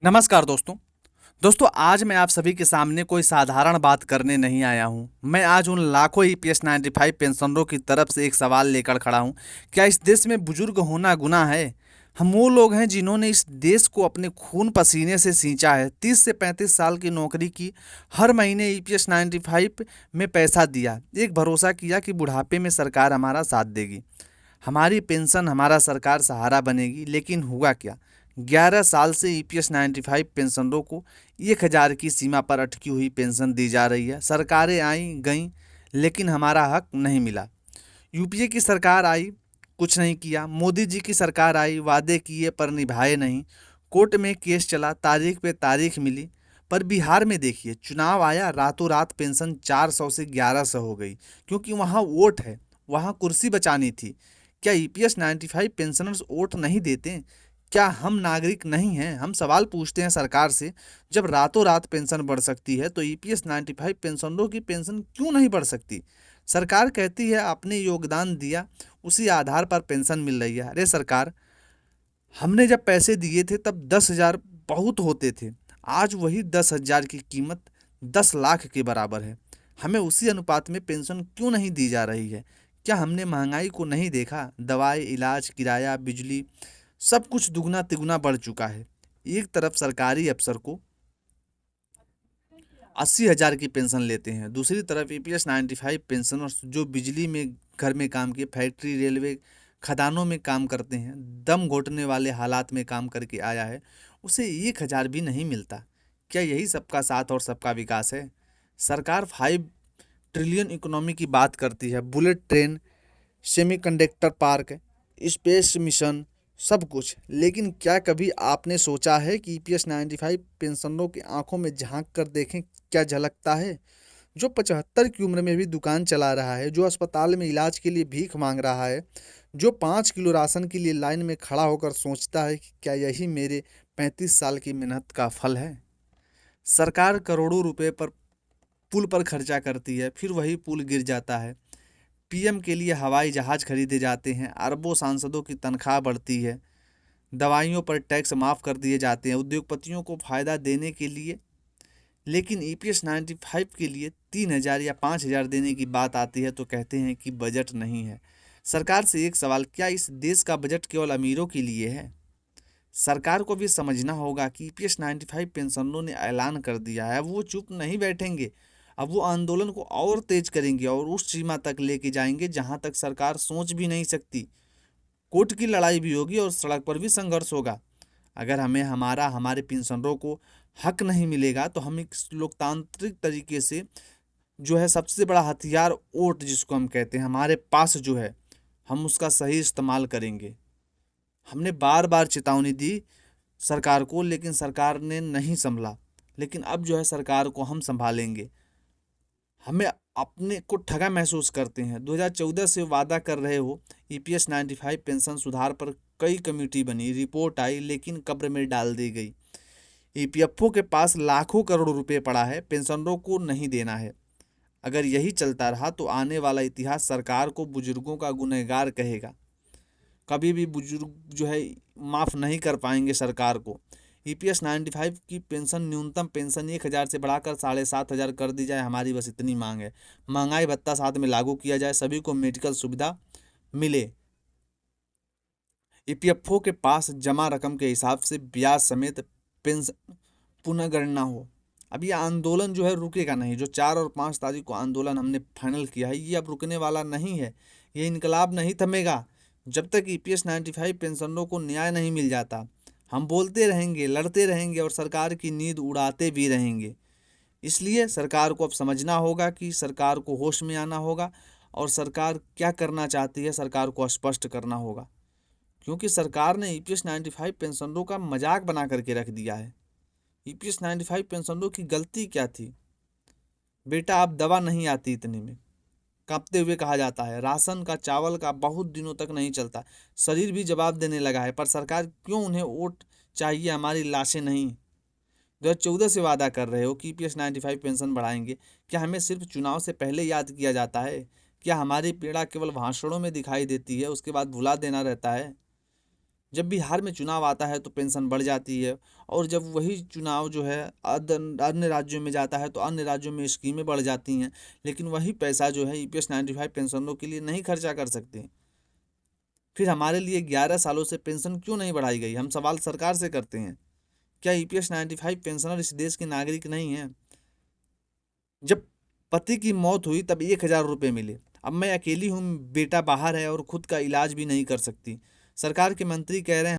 नमस्कार दोस्तों आज मैं आप सभी के सामने कोई साधारण बात करने नहीं आया हूं। मैं आज उन लाखों ईपीएस 95 पेंशनरों की तरफ से एक सवाल लेकर खड़ा हूं। क्या इस देश में बुजुर्ग होना गुनाह है? हम वो लोग हैं जिन्होंने इस देश को अपने खून पसीने से सींचा है। 30 से 35 साल की नौकरी की, हर महीने ईपीएस 95 में पैसा दिया, एक भरोसा किया कि बुढ़ापे में सरकार हमारा साथ देगी, हमारी पेंशन हमारा सरकार सहारा बनेगी। लेकिन हुआ क्या? 11 साल से ईपीएस 95 पेंशनरों को 1,000 की सीमा पर अटकी हुई पेंशन दी जा रही है। सरकारें आई गईं, लेकिन हमारा हक नहीं मिला। यूपीए की सरकार आई, कुछ नहीं किया। मोदी जी की सरकार आई, वादे किए पर निभाए नहीं। कोर्ट में केस चला, तारीख पे तारीख मिली। पर बिहार में देखिए, चुनाव आया, रातों रात पेंशन 400 से 1100 हो गई, क्योंकि वहाँ वोट है, वहाँ कुर्सी बचानी थी। क्या ईपीएस 95 पेंशनर्स वोट नहीं देते? क्या हम नागरिक नहीं हैं? हम सवाल पूछते हैं सरकार से। जब रातों रात पेंशन बढ़ सकती है तो ईपीएस 95 पेंशनरों की पेंशन क्यों नहीं बढ़ सकती? सरकार कहती है आपने योगदान दिया, उसी आधार पर पेंशन मिल रही है। अरे सरकार, हमने जब पैसे दिए थे तब 10,000 बहुत होते थे। आज वही 10,000 की कीमत 10 लाख के बराबर है। हमें उसी अनुपात में पेंशन क्यों नहीं दी जा रही है? क्या हमने महंगाई को नहीं देखा? दवाई, इलाज, किराया, बिजली, सब कुछ दुगना तिगुना बढ़ चुका है। एक तरफ सरकारी अफसर को 80,000 की पेंशन लेते हैं, दूसरी तरफ ईपीएस 95 पेंशनर्स जो बिजली में, घर में काम किए, फैक्ट्री, रेलवे, खदानों में काम करते हैं, दम घोटने वाले हालात में काम करके आया है, उसे 1,000 भी नहीं मिलता। क्या यही सबका साथ और सबका विकास है? सरकार 5 ट्रिलियन इकोनॉमी की बात करती है, bullet train, semiconductor park, space mission, सब कुछ। लेकिन क्या कभी आपने सोचा है कि ईपीएस 95 पेंशनरों की आंखों में झांक कर देखें क्या झलकता है? जो 75 की उम्र में भी दुकान चला रहा है, जो अस्पताल में इलाज के लिए भीख मांग रहा है, जो 5 किलो राशन के लिए लाइन में खड़ा होकर सोचता है कि क्या यही मेरे 35 साल की मेहनत का फल है? सरकार करोड़ों रुपए पर पुल पर खर्चा करती है, फिर वही पुल गिर जाता है। पीएम के लिए हवाई जहाज खरीदे जाते हैं, अरबों सांसदों की तनख्वाह बढ़ती है, दवाइयों पर टैक्स माफ़ कर दिए जाते हैं उद्योगपतियों को फ़ायदा देने के लिए। लेकिन ईपीएस 95 के लिए 3,000 या 5,000 देने की बात आती है तो कहते हैं कि बजट नहीं है। सरकार से एक सवाल, क्या इस देश का बजट केवल अमीरों के लिए है? सरकार को भी समझना होगा कि ईपीएस 95 पेंशनरों ने ऐलान कर दिया है, वो चुप नहीं बैठेंगे। अब वो आंदोलन को और तेज करेंगे और उस सीमा तक लेके जाएंगे जहां तक सरकार सोच भी नहीं सकती। कोर्ट की लड़ाई भी होगी और सड़क पर भी संघर्ष होगा। अगर हमें हमारे पेंशनरों को हक नहीं मिलेगा तो हम एक लोकतांत्रिक तरीके से, जो है सबसे बड़ा हथियार वोट जिसको हम कहते हैं, हमारे पास जो है, हम उसका सही इस्तेमाल करेंगे। हमने बार बार चेतावनी दी सरकार को, लेकिन सरकार ने नहीं संभला। लेकिन अब जो है सरकार को हम संभालेंगे। हमें अपने को ठगा महसूस करते हैं। 2014 से वादा कर रहे हो ईपीएस 95 पेंशन सुधार पर, कई कमेटी बनी, रिपोर्ट आई, लेकिन कब्र में डाल दी गई। ईपीएफओ के पास लाखों करोड़ रुपए पड़ा है, पेंशनरों को नहीं देना है। अगर यही चलता रहा तो आने वाला इतिहास सरकार को बुजुर्गों का गुनहगार कहेगा। कभी भी बुजुर्ग जो है माफ़ नहीं कर पाएंगे सरकार को। ईपीएस 95 की पेंशन, न्यूनतम पेंशन 1,000 से बढ़ाकर 7,500 कर दी जाए, हमारी बस इतनी मांग है। महंगाई भत्ता साथ में लागू किया जाए, सभी को मेडिकल सुविधा मिले। ईपीएफओ के पास जमा रकम के हिसाब से ब्याज समेत पेंशन पुनर्गणना हो। अब ये आंदोलन जो है रुकेगा नहीं। जो 4 और 5 तारीख को आंदोलन हमने फाइनल किया है, ये अब रुकने वाला नहीं है। ये इनकलाब नहीं थमेगा जब तक ईपीएस 95 पेंशनरों को न्याय नहीं मिल जाता। हम बोलते रहेंगे, लड़ते रहेंगे और सरकार की नींद उड़ाते भी रहेंगे। इसलिए सरकार को अब समझना होगा कि सरकार को होश में आना होगा और सरकार क्या करना चाहती है सरकार को स्पष्ट करना होगा। क्योंकि सरकार ने ईपीएस 95 पेंशनरों का मजाक बना करके रख दिया है। ईपीएस 95 पेंशनरों की गलती क्या थी? बेटा अब दवा नहीं आती इतने में, कांपते हुए कहा जाता है। राशन का, चावल का बहुत दिनों तक नहीं चलता। शरीर भी जवाब देने लगा है, पर सरकार क्यों उन्हें वोट चाहिए, हमारी लाशें नहीं? 2014 से वादा कर रहे हो कि ईपीएस 95 पेंशन बढ़ाएंगे। क्या हमें सिर्फ चुनाव से पहले याद किया जाता है? क्या हमारी पीड़ा केवल भाषणों में दिखाई देती है, उसके बाद भुला देना रहता है? जब बिहार में चुनाव आता है तो पेंशन बढ़ जाती है, और जब वही चुनाव जो है अन्य राज्यों में जाता है तो अन्य राज्यों में स्कीमें बढ़ जाती हैं, लेकिन वही पैसा जो है ईपीएस 95 पेंशनरों के लिए नहीं खर्चा कर सकते। फिर हमारे लिए 11 सालों से पेंशन क्यों नहीं बढ़ाई गई, हम सवाल सरकार से करते हैं। क्या ईपीएस 95 पेंशनर इस देश के नागरिक नहीं हैं? जब पति की मौत हुई तब 1,000 रुपये मिले। अब मैं अकेली हूँ, बेटा बाहर है और खुद का इलाज भी नहीं कर सकती। सरकार के मंत्री कह रहे हैं